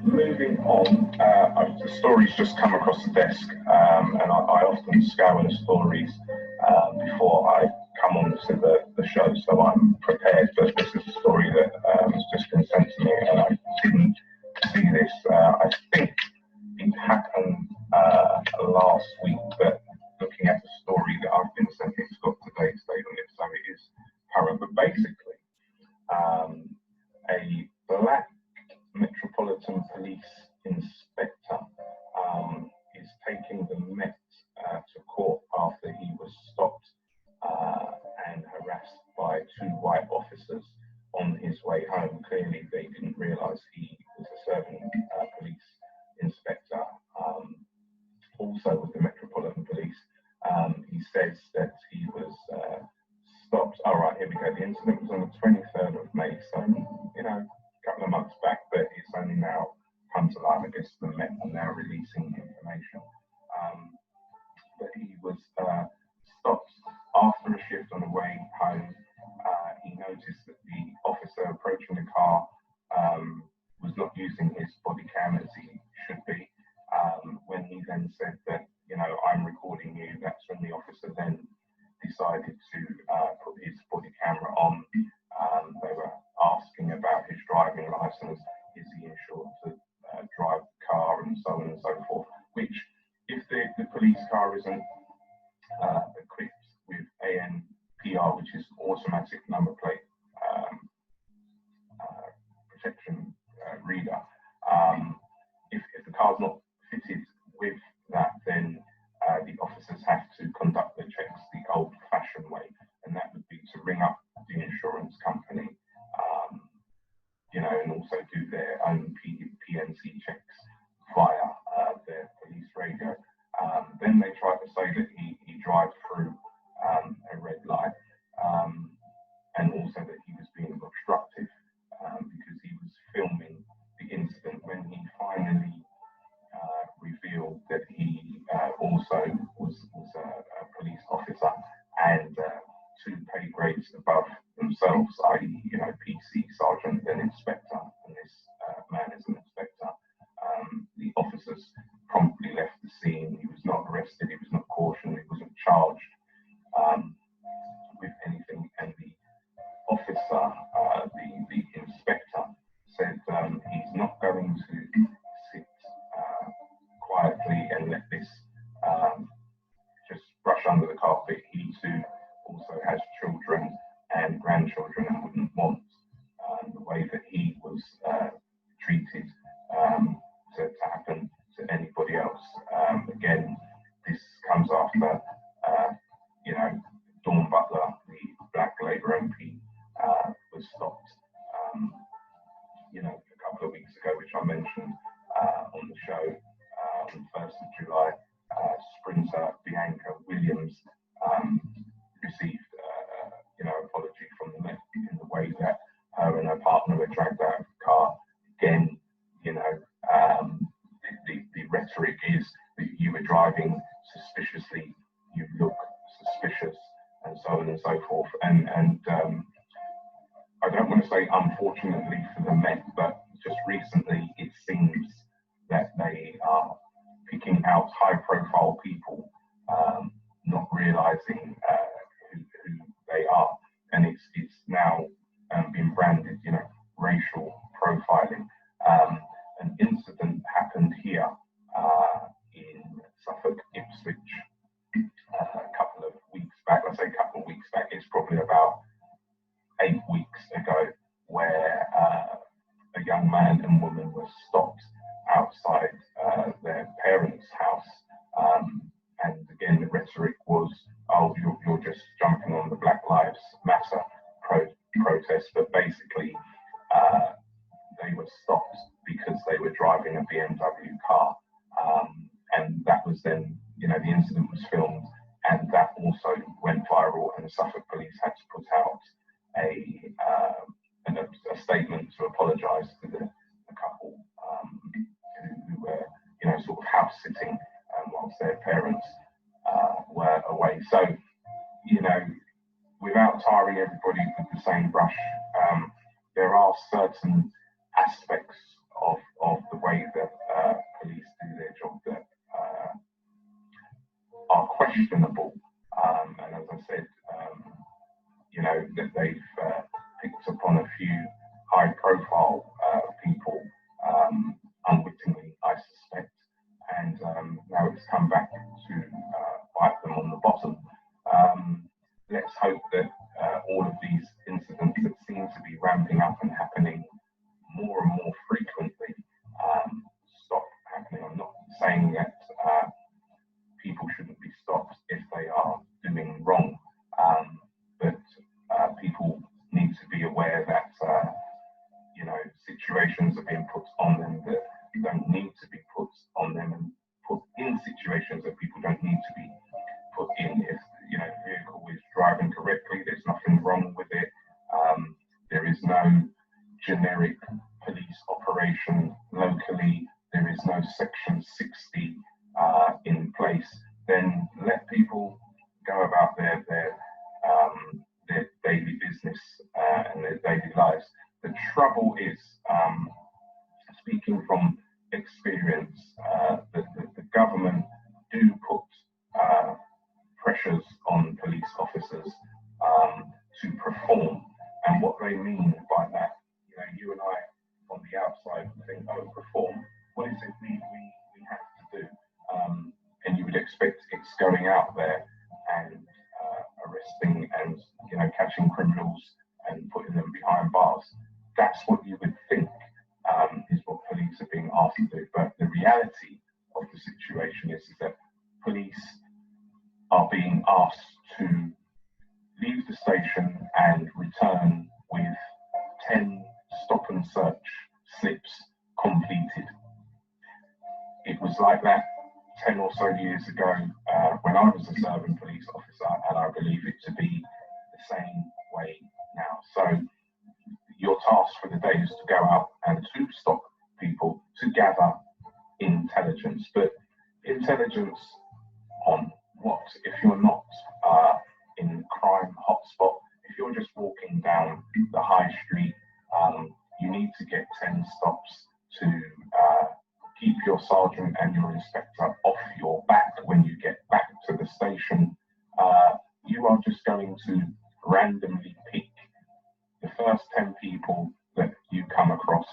Moving on, the stories just come across the desk, and I often scour the stories before I come on to the show, so I'm prepared. But this is a story that has just been sent to me, and I didn't see this. I think it happened last week, but looking at the story that I've been sent, it's got today's date on it, so it is current. But basically, a black Metropolitan Police inspector is taking the Met to court after he was stopped and harassed by two white officers on his way home. Clearly, they didn't realise he was a serving police inspector. Also with the Metropolitan Police, he says that he was stopped. All right, here we go. The incident was on the 23rd of May, so, you know, a couple of months back, but it's only now come to light. I guess the Met are now releasing information. But he was stopped after a shift on the way home. He noticed that the officer approaching the car was not using his body cam as he should be. When he then said that, you know, I'm recording you, that's when the officer then decided to put his body camera on. They were asking about his driving license. Is he insured to drive the car, and so on and so forth, which, if the police car isn't equipped with ANPR, which is automatic number plate protection reader, if the car's not fitted with that, then the officers have to conduct the checks the old-fashioned way, and that would be to ring up the insurance company, you know, and also do their own PNC checks via their police radio. Then they tried to say that he drive through a red light, and also that he was being obstructive because he was filming the incident. When he finally revealed that he also was a police officer and two pay grades above themselves, i.e., you know, PC, sergeant, then inspector, and this man is an inspector. The officers promptly left the scene. He was not arrested, he was not cautioned, he wasn't charged with anything, and the officer, the inspector, said he's not going to sit quietly and let this just brush under the carpet. He too also has children and grandchildren and wouldn't want the way that he was treated to happen to anybody else. Again, this comes after, you know, Dawn Butler, the Black Labour MP, was stopped, you know, a couple of weeks ago, which I mentioned on the show. On the 1st of July, sprinter Bianca Williams received, you know, apology from the Met in the way that her and her partner were dragged out of the car. Again, you know, the rhetoric is that you were driving suspiciously, you look suspicious, and so on and so forth. And I don't want to say unfortunately for the Met, but just recently it seems that they are picking out high-profile people, not realising who they are, and it's now been branded, you know, racial profiling. An incident happened here in Suffolk, Ipswich, a couple of weeks back. I say a couple of weeks back, it's probably about 8 weeks ago, where a young man and woman were stopped outside their parents' house. And again, the rhetoric was, oh, you're just jumping on the Black Lives Matter protest. But basically, they were stopped because they were driving a BMW car. And that was then, you know, the incident was filmed, and that also went viral, and the Suffolk police had to put out a statement to apologise to the couple who were, you know, sort of house sitting whilst their parents were away. So, you know, without tarring everybody with the same brush, there are certain aspects of the way that police do their job that are questionable. And as I said, that they've picked upon a few high-profile people unwittingly, I suspect, and now it's come back to bite them on the bottom. Let's hope that all of these incidents that seem to be ramping up and happening more and more frequently stop happening. I'm not saying that people shouldn't be stopped if they are doing wrong, but people need to be aware that situations are being put on them that don't need to be put on them, and put in situations that people don't need to be put in. If the vehicle is driving correctly, there's nothing wrong with it. There is no generic police operation locally. There is no Section 60 in place. Then let people go about their daily business and their daily lives. The trouble is, speaking from experience, that the government do put pressures on police officers to perform. And what they mean by that, you and I on the outside think, oh, perform. What is it we have to do? And you would expect it's going out there and arresting and catching criminals and putting them behind bars. That's what you would think is what police are being asked to do. But the reality of the situation is that police are being asked to leave the station and return with 10 stop and search slips completed. It was like that 10 or so years ago when I was a serving police officer, and I believe it to be the same way now. So your task for the day is to go out and to stop people, to gather intelligence. But intelligence on what? If you're not in crime hotspot, if you're just walking down the high street, you need to get 10 stops to keep your sergeant and your inspector off your back when you get back to the station. You are just going to randomly pick the first 10 people that you come across.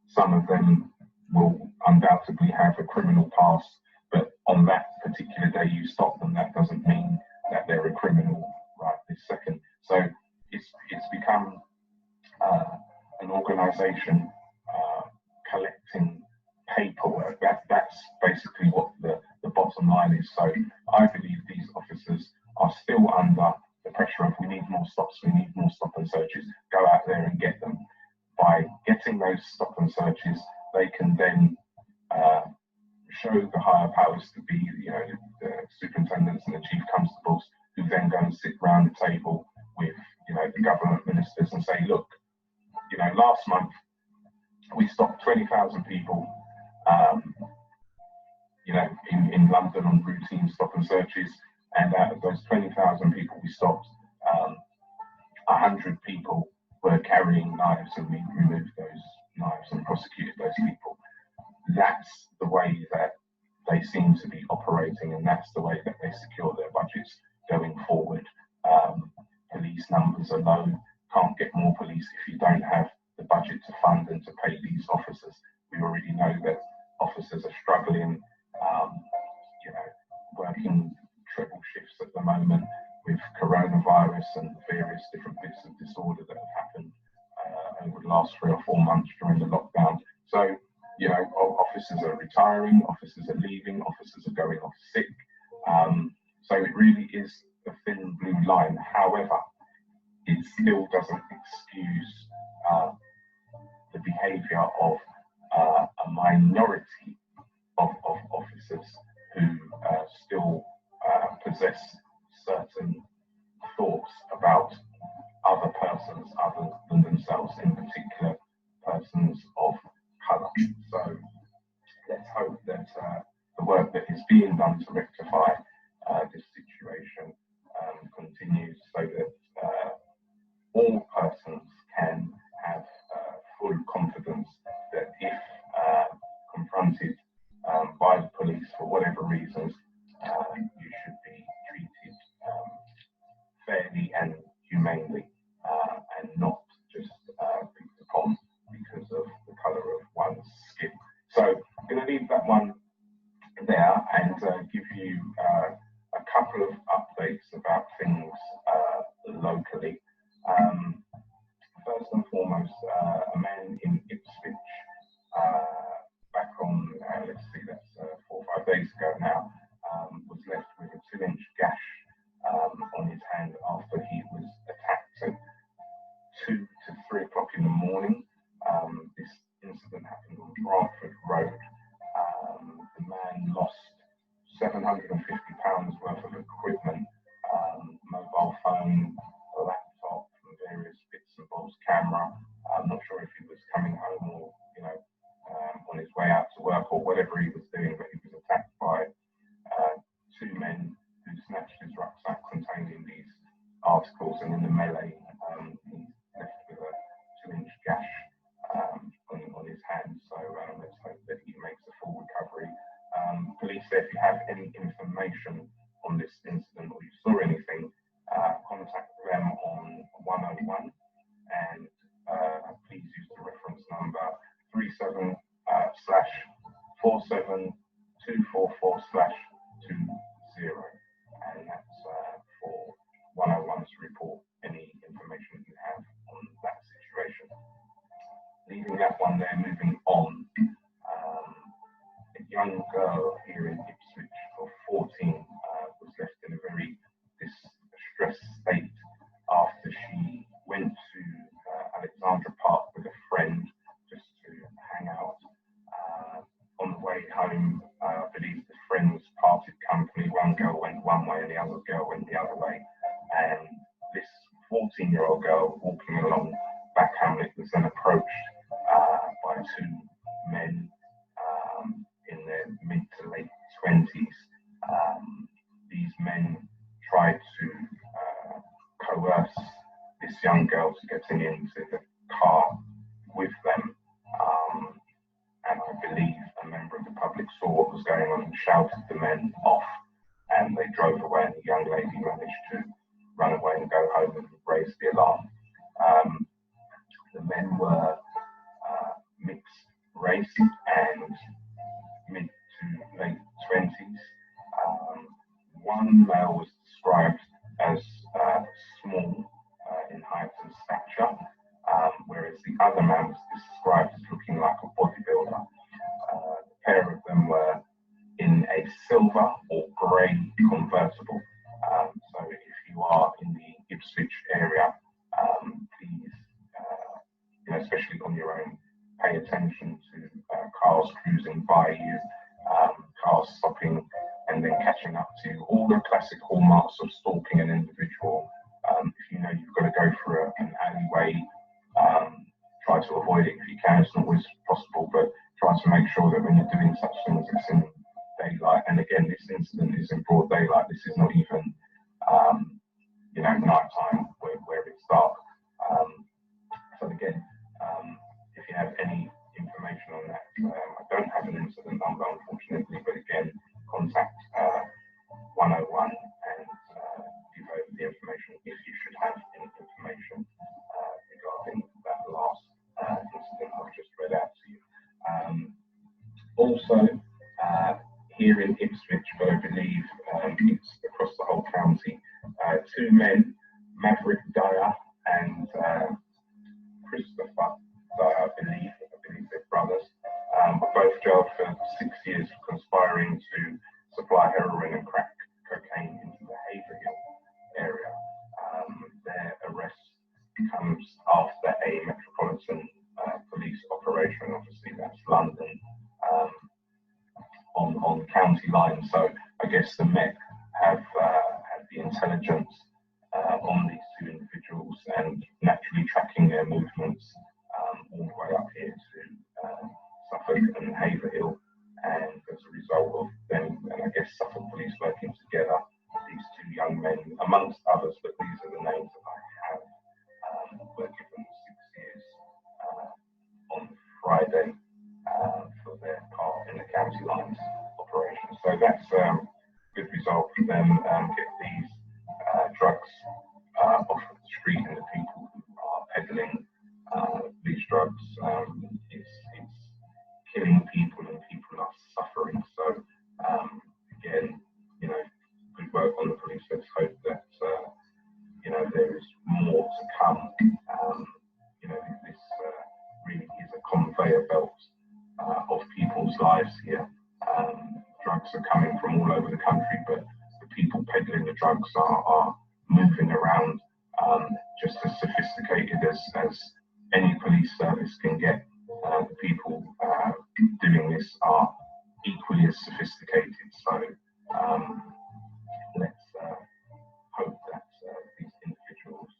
Some of them will undoubtedly have a criminal past, but on that particular day you stop them. That doesn't mean that they're a criminal right this second. So it's become an organisation collecting paperwork. That's basically what the bottom line is. So I believe these officers are still under the pressure of, we need more stops, we need more stop and searches. Go out there and get them. By getting those stop and searches, they can then show the higher powers to be, the superintendents and the chief constables, who then go and sit round the table with, the government ministers and say, look, last month we stopped 20,000 people, in London on routine stop and searches, and out of those 20,000 people we stopped, 100 people were carrying knives, and we removed those knives and prosecuted those people. That's the way that they seem to be operating, and that's the way that they secure their budgets going forward. Police numbers are low. Can't get more police if you don't have the budget to fund and to pay these officers. We already know that officers are struggling, working triple shifts at the moment with coronavirus and various different bits of disorder that have happened over the last 3 or 4 months during the lockdown. So, officers are retiring, officers are leaving, officers are going off sick. So it really is a thin blue line. However, it still doesn't excuse the behaviour of a minority of officers who still possess certain thoughts about other persons other than themselves, in particular persons of colour. So let's hope that the work that is being done to rectify this situation continues, so that all persons can have full confidence mainly, and not just picked upon because of the colour of one's skin. So I'm going to leave that one there and give you a couple of updates about things locally. First and foremost, a man in Ipswich, back on, let's see, that's 4 or 5 days ago now, was left with a 2-inch gash on his hand after he was attacked at 2 to 3 o'clock in the morning. This incident happened on Bradford Road. The man lost £750 worth of equipment, mobile phone, a laptop, and various bits and bobs, camera. I'm not sure if he was coming home or, on his way out to work or whatever he was doing, but he was attacked by 2 men who snatched his rucksack containing these articles, and in the melee, he's left with a 2-inch gash on his hand. So let's hope that he makes a full recovery. Police say if you have any information on this incident or you saw anything, contact them on 101, and please use the reference number 37/47244/20, and that's for 101 to report any information you have on that situation. Leaving that one there, moving on. A young girl here in Ipswich of 14 was left in a very distressed state after she went to Alexandra Park with a friend just to hang out. On the way home, I believe the friends parted company. One girl went one way and the other girl went the other way. And this 14-year-old girl walking along Back Hamlet was then approached by 2 men in their mid to late 20s. These men tried to coerce this young girl to getting into the car with them. And I believe a member of the public saw what was going on and shouted the men off, and they drove away, and the young lady managed to run away and go home and raise the alarm. The men were mixed race and mid to late 20s. One male was described as small in height and stature, whereas the other man was described as looking like a bodybuilder. The pair of them were in a silver or grey convertible. So if you are in the Ipswich area, please, especially on your own, pay attention to cars cruising by you, cars stopping and then catching up to you. All the classic hallmarks of stalking an individual. If you know you've got to go through an alleyway, try to avoid it if you can. It's not always possible, but try to make sure that when you're doing such things, it's in daylight. And again, this incident is in broad daylight. This is not even, night time where it's dark. So again, if you have any information on that, I don't have an incident number, unfortunately, but again, contact 101 and give over the information if you should have any information regarding that last incident I've just read out to you. Also, here in Ipswich, but I believe it's across the whole county, 2 men, Maverick Dyer and Christopher Dyer, I believe they're brothers, were both jailed for 6 years for conspiring to supply heroin and crack cocaine into the Haverhill area. Their arrest comes after a Metropolitan Police operation. Obviously, that's London, on county lines. So I guess the Met have had the intelligence on these 2 individuals and naturally tracking their movements all the way up here to Suffolk and Haverhill. And as a result of them, and I guess Suffolk Police working together, these 2 young men, amongst others, but these are the names that I have, were given 6 years on Friday for their part in the county lines operation. So that's a good result for them. Get these drugs off of the street and the people who are peddling these drugs. It's killing people and people are suffering. So again, you know, good work on the police. Let's hope that you know, there is more to come. You know, this really is a conveyor belt of people's lives here. Drugs are coming from all over the country, but the people peddling the drugs are moving around, just as sophisticated as any police service can get. The people doing this are equally as sophisticated. So let's hope that these individuals,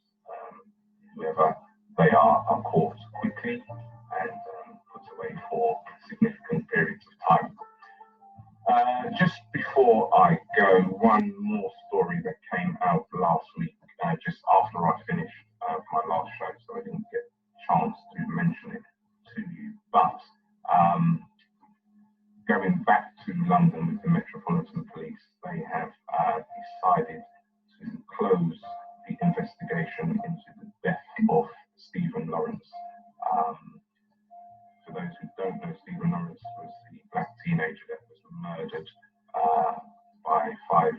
whoever they are caught quickly and put away for significant periods of time. Just before I go, one more story that came out last week, just after I finished my last show, so I didn't get a chance to mention it to you. But going back to London with the Metropolitan Police, they have decided to close the investigation into the death of Stephen Lawrence. For those who don't know, Stephen Lawrence was the black teenager that was murdered by 5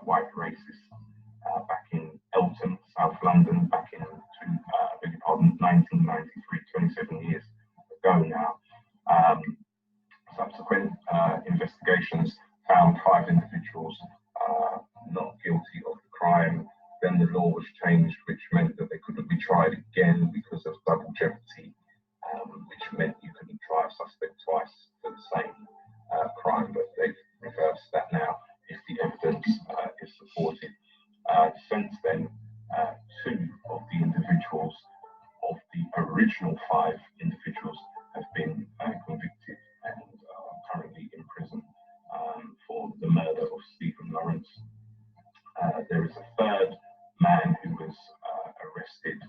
white racists back in Eltham, South London, back in, beg your pardon, 1993, 27 years ago now. Subsequent investigations found 5 individuals not guilty of the crime. Then the law was changed, which meant that they couldn't be tried again because of double jeopardy, which meant you couldn't try a suspect twice for the same crime, but they've reversed that now if the evidence is supported. Since then, 2 of the individuals of the original 5 individuals have been convicted and are currently in prison for the murder of Stephen Lawrence. There is a 3rd man who was arrested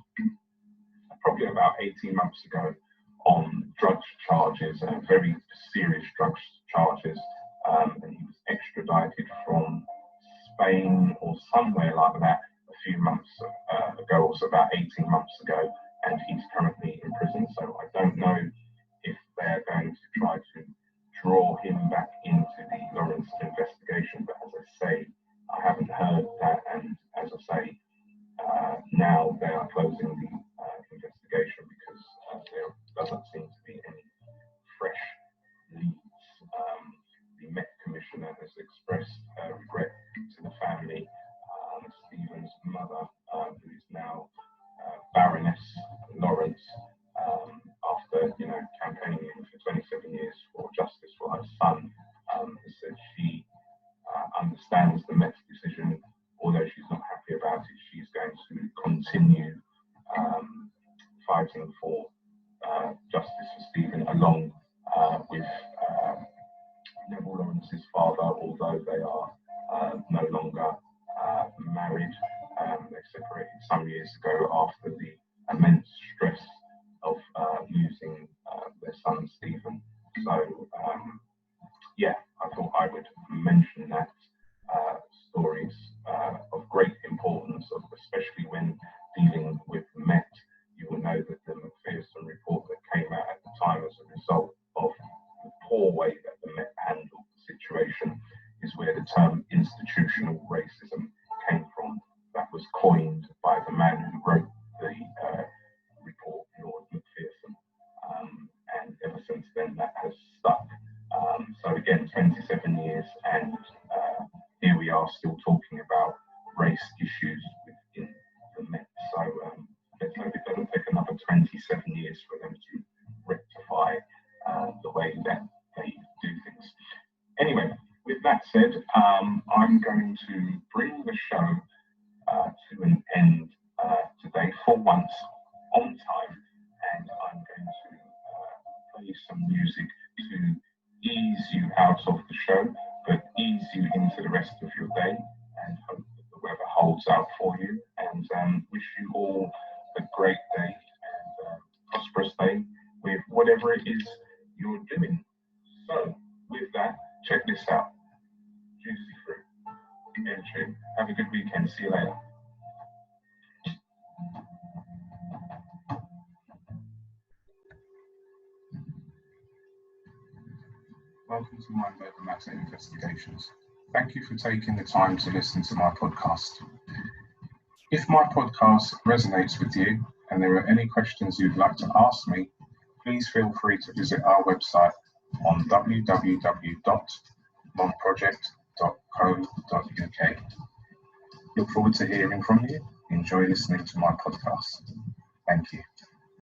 probably about 18 months ago on drugs charges, very serious drugs charges, and he was extradited from Spain or somewhere like that a few months ago, also about 18 months ago, and he's currently in prison. So I don't know if they're going to try to draw him back into the Lawrence investigation, but as I say, I haven't heard that, and as I say, now they are closing the investigation because there doesn't seem to be any fresh leads. The Met Commissioner has expressed regret to the family. Stephen's mother, who is now Baroness Lawrence, after campaigning for 27 years for justice for her son, has said she understands the Met's decision. Although she's not happy about it, she's going to continue fighting for justice for Stephen, along with Neville Lawrence's father, although they are no longer married. They separated some years ago after the immense stress of losing their son Stephen. So yeah, I thought I would mention that. Stories of great importance, especially when dealing with Met. You will know that the Macpherson report that came out at the time as a result of the poor way that the Met handled the situation is where the term institutional racism came from. That was coined by the man who wrote the report, Lord Macpherson, and ever since then that has stuck. So again, 27 years, and here we are still talking about race issues within the Met. So let's hope it doesn't take another 27 years for them to rectify the way that they do things. Anyway, with that said, I'm going to bring the show to an end today for once on time, and I'm going to play some music to ease you out of the show, but ease you into the rest of your day, and hope that the weather holds out for you, and wish you all a great day and prosperous day with whatever it is you're doing. So with that, check this out. Juicy Fruit. Have a good weekend. See you later. to Mind Over Matter Investigations. Thank you for taking the time to listen to my podcast. If my podcast resonates with you and there are any questions you'd like to ask me, please feel free to visit our website on www.momproject.co.uk. Look forward to hearing from you. Enjoy listening to my podcast. Thank you.